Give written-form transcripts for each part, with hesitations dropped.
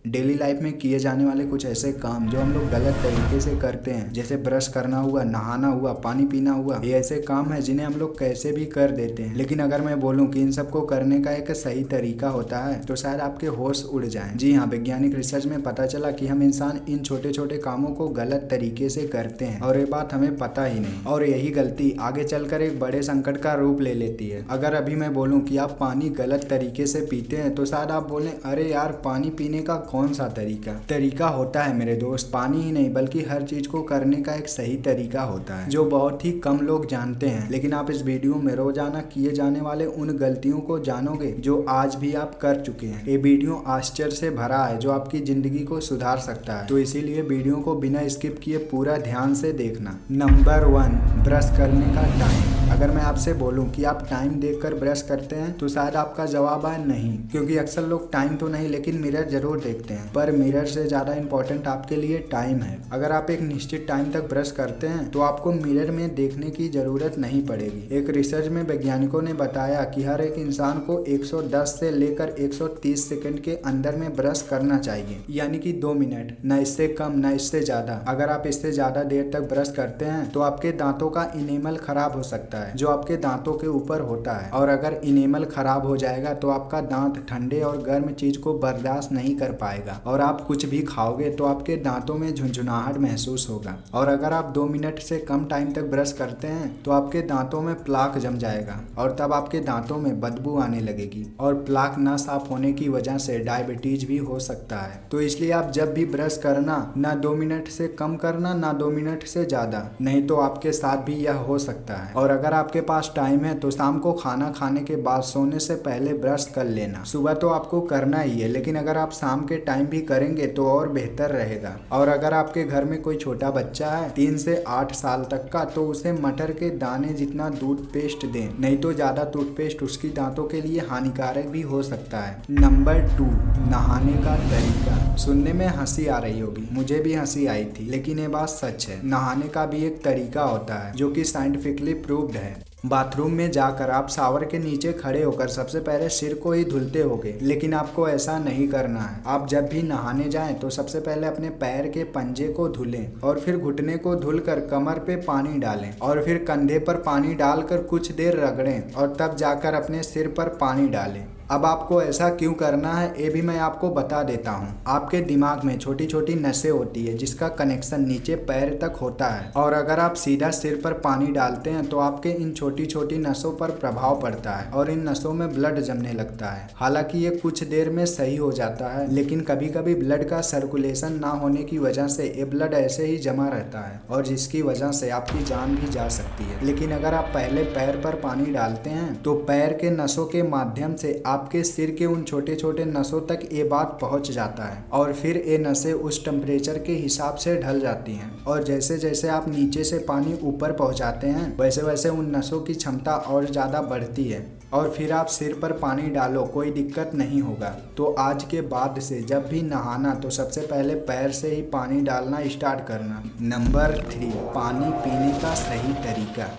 Daily life में किए जाने वाले कुछ ऐसे काम जो हम लोग गलत तरीके से करते हैं, जैसे ब्रश करना हुआ, नहाना हुआ, पानी पीना हुआ, ये ऐसे काम है जिन्हें हम लोग कैसे भी कर देते हैं। लेकिन अगर मैं बोलूं कि इन सबको करने का एक सही तरीका होता है तो शायद आपके होश उड़ जाएं। जी हाँ, वैज्ञानिक रिसर्च में पता चला कि हम इंसान इन छोटे छोटे कामों को गलत तरीके से करते हैं और ये बात हमें पता ही नहीं, और यही गलती आगे चलकर एक बड़े संकट का रूप ले लेती है। अगर अभी मैं बोलूं कि आप पानी गलत तरीके से पीते हैं तो शायद आप बोलें, अरे यार, पानी पीने का कौन सा तरीका होता है मेरे दोस्त। पानी ही नहीं बल्कि हर चीज को करने का एक सही तरीका होता है जो बहुत ही कम लोग जानते हैं। लेकिन आप इस वीडियो में रोजाना किए जाने वाले उन गलतियों को जानोगे जो आज भी आप कर चुके हैं। ये वीडियो आश्चर्य से भरा है जो आपकी जिंदगी को सुधार सकता है, तो इसीलिए वीडियो को बिना स्किप किए पूरा ध्यान से देखना। नंबर 1, ब्रश करने का टाइम। अगर मैं आपसे बोलूं कि आप टाइम देखकर ब्रश करते हैं तो शायद आपका जवाब है नहीं, क्योंकि अक्सर लोग टाइम तो नहीं लेकिन मिरर जरूर देखते हैं। पर मिरर से ज्यादा इंपॉर्टेंट आपके लिए टाइम है। अगर आप एक निश्चित टाइम तक ब्रश करते हैं तो आपको मिरर में देखने की जरूरत नहीं पड़ेगी। एक रिसर्च में वैज्ञानिकों ने बताया कि हर एक इंसान को 110 से लेकर 130 सेकंड के अंदर में ब्रश करना चाहिए, यानी कि 2 मिनट, न इससे कम न इससे ज्यादा। अगर आप इससे ज्यादा देर तक ब्रश करते हैं तो आपके दांतों का इनेमल खराब हो सकता है जो आपके दांतों के ऊपर होता है, और अगर इनेमल खराब हो जाएगा तो आपका दांत ठंडे और गर्म चीज को बर्दाश्त नहीं कर पाएगा और आप कुछ भी खाओगे तो आपके दांतों में झुंझुनाहट महसूस होगा। और अगर आप 2 मिनट से कम टाइम तक ब्रश करते हैं तो आपके दांतों में प्लाक जम जाएगा और तब आपके दांतों में बदबू आने लगेगी, और प्लाक ना साफ होने की वजह से डायबिटीज भी हो सकता है। तो इसलिए आप जब भी ब्रश करना, ना 2 मिनट से कम करना, ना 2 मिनट से ज्यादा, नहीं तो आपके साथ भी यह हो सकता है। और अगर आपके पास टाइम है तो शाम को खाना खाने के बाद सोने से पहले ब्रश कर लेना। सुबह तो आपको करना ही है, लेकिन अगर आप शाम के टाइम भी करेंगे तो और बेहतर रहेगा। और अगर आपके घर में कोई छोटा बच्चा है 3 से 8 साल तक का, तो उसे मटर के दाने जितना टूथपेस्ट दें, नहीं तो ज्यादा टूथपेस्ट उसकी दांतों के लिए हानिकारक भी हो सकता है। नंबर 2, नहाने का तरीका। सुनने में हंसी आ रही होगी, मुझे भी हंसी आई थी, लेकिन ये बात सच है। नहाने का भी एक तरीका होता है जो कि साइंटिफिकली प्रूव्ड है। बाथरूम में जाकर आप शावर के नीचे खड़े होकर सबसे पहले सिर को ही धुलते होगे, लेकिन आपको ऐसा नहीं करना है। आप जब भी नहाने जाएं तो सबसे पहले अपने पैर के पंजे को धुलें और फिर घुटने को धुलकर कमर पे पानी डालें और फिर कंधे पर पानी डालकर कुछ देर रगड़ें और तब जाकर अपने सिर पर पानी डालें। अब आपको ऐसा क्यों करना है ये भी मैं आपको बता देता हूँ। आपके दिमाग में छोटी छोटी नसें होती है जिसका कनेक्शन नीचे पैर तक होता है, और अगर आप सीधा सिर पर पानी डालते हैं तो आपके इन छोटी छोटी नसों पर प्रभाव पड़ता है और इन नसों में ब्लड जमने लगता है। हालांकि ये कुछ देर में सही हो जाता है, लेकिन कभी कभी ब्लड का सर्कुलेशन ना होने की वजह से ये ब्लड ऐसे ही जमा रहता है और जिसकी वजह से आपकी जान भी जा सकती है। लेकिन अगर आप पहले पैर पर पानी डालते हैं तो पैर के नसों के माध्यम से आपके सिर के उन छोटे छोटे नसों तक ये बात पहुंच जाता है और फिर ये नसें उस टेम्परेचर के हिसाब से ढल जाती हैं, और जैसे जैसे आप नीचे से पानी ऊपर पहुंचाते हैं वैसे वैसे उन नसों की क्षमता और ज़्यादा बढ़ती है, और फिर आप सिर पर पानी डालो, कोई दिक्कत नहीं होगा। तो आज के बाद से जब भी नहाना तो सबसे पहले पैर से ही पानी डालना स्टार्ट करना। नंबर 3, पानी पीने का सही तरीका।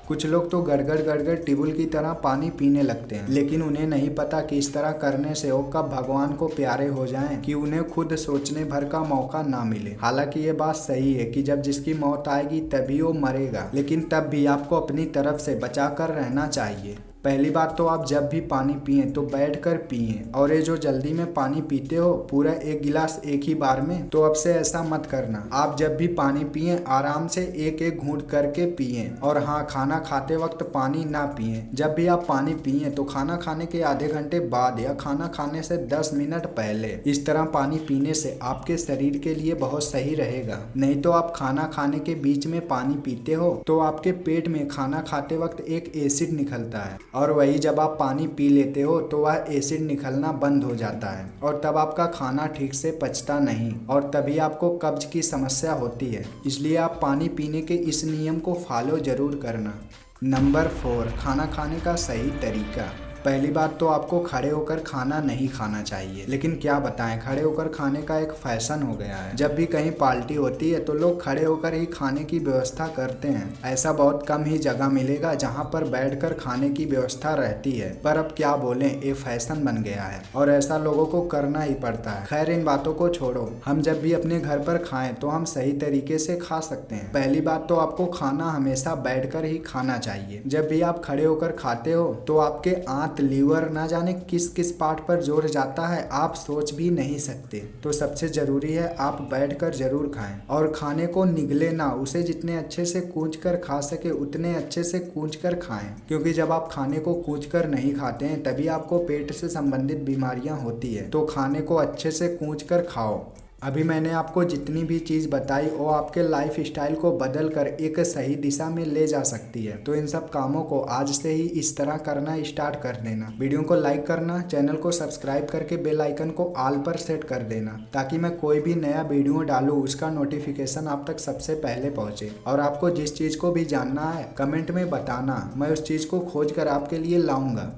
कुछ लोग तो गड़गड़ गड़गड़ टिबुल की तरह पानी पीने लगते हैं, लेकिन उन्हें नहीं पता कि इस तरह करने से वो कब भगवान को प्यारे हो जाएं कि उन्हें खुद सोचने भर का मौका ना मिले। हालांकि ये बात सही है कि जब जिसकी मौत आएगी तभी वो मरेगा, लेकिन तब भी आपको अपनी तरफ से बचा कर रहना चाहिए। पहली बात तो आप जब भी पानी पिए तो बैठकर पिए, और ये जो जल्दी में पानी पीते हो पूरा 1 गिलास एक ही बार में, तो अब से ऐसा मत करना। आप जब भी पानी पिए आराम से एक एक घूंट करके पिए, और हाँ, खाना खाते वक्त पानी ना पिए। जब भी आप पानी पिए तो खाना खाने के आधे घंटे बाद या खाना खाने से 10 मिनट पहले। इस तरह पानी पीने से आपके शरीर के लिए बहुत सही रहेगा। नहीं तो आप खाना खाने के बीच में पानी पीते हो तो आपके पेट में खाना खाते वक्त एक एसिड निकलता है, और वही जब आप पानी पी लेते हो तो वह एसिड निकलना बंद हो जाता है, और तब आपका खाना ठीक से पचता नहीं और तभी आपको कब्ज की समस्या होती है। इसलिए आप पानी पीने के इस नियम को फॉलो जरूर करना। नंबर 4, खाना खाने का सही तरीका। पहली बात तो आपको खड़े होकर खाना नहीं खाना चाहिए, लेकिन क्या बताएं, खड़े होकर खाने का एक फैशन हो गया है। जब भी कहीं पार्टी होती है तो लोग खड़े होकर ही खाने की व्यवस्था करते हैं। ऐसा बहुत कम ही जगह मिलेगा जहां पर बैठकर खाने की व्यवस्था रहती है, पर अब क्या बोलें, ये फैशन बन गया है और ऐसा लोगों को करना ही पड़ता है। खैर, इन बातों को छोड़ो, हम जब भी अपने घर पर खाएं तो हम सही तरीके से खा सकते हैं। पहली बात तो आपको खाना हमेशा बैठकर ही खाना चाहिए। जब भी आप खड़े होकर खाते हो तो आपके आंत, लीवर, ना जाने किस किस पार्ट पर जोर जाता है, आप सोच भी नहीं सकते। तो सबसे जरूरी है आप बैठकर जरूर खाएं और खाने को निगले ना, उसे जितने अच्छे से कूच कर खा सके उतने अच्छे से कूच कर खाएं, क्योंकि जब आप खाने को कूच कर नहीं खाते हैं तभी आपको पेट से संबंधित बीमारियां होती है। तो खाने को अच्छे से कूच कर खाओ। अभी मैंने आपको जितनी भी चीज़ बताई वो आपके लाइफ स्टाइल को बदल कर एक सही दिशा में ले जा सकती है। तो इन सब कामों को आज से ही इस तरह करना स्टार्ट कर देना। वीडियो को लाइक करना, चैनल को सब्सक्राइब करके बेल आइकन को ऑल पर सेट कर देना, ताकि मैं कोई भी नया वीडियो डालूँ उसका नोटिफिकेशन आप तक सबसे पहले पहुँचे। और आपको जिस चीज़ को भी जानना है कमेंट में बताना, मैं उस चीज़ को खोज कर आपके लिए लाऊंगा।